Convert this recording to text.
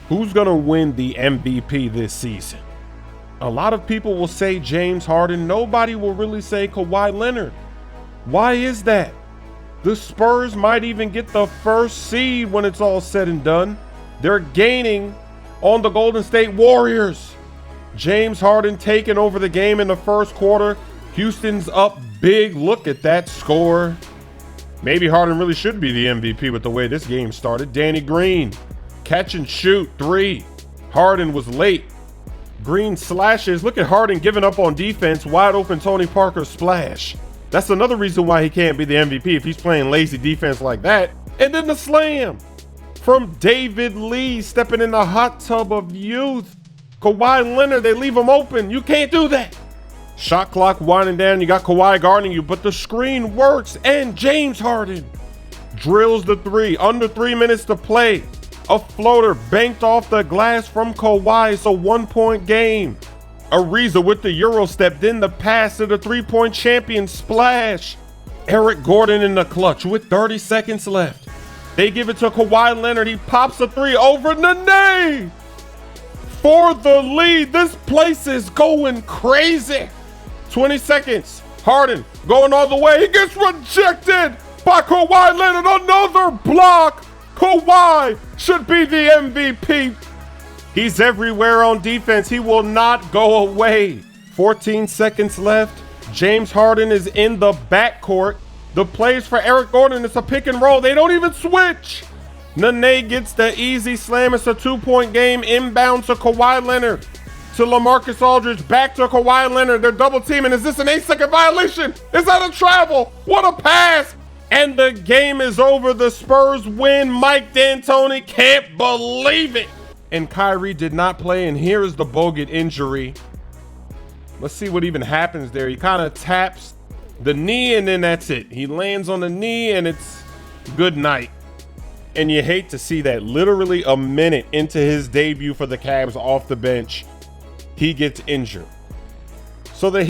Who's going to win the MVP this season? A lot of people will say James Harden. Nobody will really say Kawhi Leonard. Why is that? The Spurs might even get the first seed when it's all said and done. They're gaining on the Golden State Warriors. James Harden taking over the game in the first quarter. Houston's up big. Look at that score. Maybe Harden really should be the MVP with the way this game started. Danny Green, catch and shoot, 3. Harden was late. Green slashes. Look at Harden giving up on defense. Wide open Tony Parker splash. That's another reason why he can't be the MVP if he's playing lazy defense like that. And then the slam from David Lee, stepping in the hot tub of youth. Kawhi Leonard, they leave him open. You can't do that. Shot clock winding down. You got Kawhi guarding you, but the screen works. And James Harden drills the 3. Under 3 minutes to play. A floater banked off the glass from Kawhi. It's a 1-point game. Ariza with the Euro step, then the pass to the 3-point champion splash. Eric Gordon in the clutch with 30 seconds left. They give it to Kawhi Leonard. He pops a 3 over Nene for the lead. This place is going crazy. 20 seconds. Harden going all the way. He gets rejected by Kawhi Leonard. Another block. Kawhi should be the MVP. He's everywhere on defense. He will not go away. 14 seconds left. James Harden is in the backcourt. The plays for Eric Gordon, it's a pick and roll. They don't even switch. Nene gets the easy slam. It's a 2-point game. Inbound to Kawhi Leonard. To LaMarcus Aldridge. Back to Kawhi Leonard. They're double teaming. Is this an 8-second violation? Is that a travel? What a pass. And the game is over. The Spurs win. Mike D'Antoni can't believe it. And Kyrie did not play. And here is the Bogut injury. Let's see what even happens there. He kind of taps the knee and then that's it. He lands on the knee and it's good night. And you hate to see that. Literally a minute into his debut for the Cavs off the bench, he gets injured. So the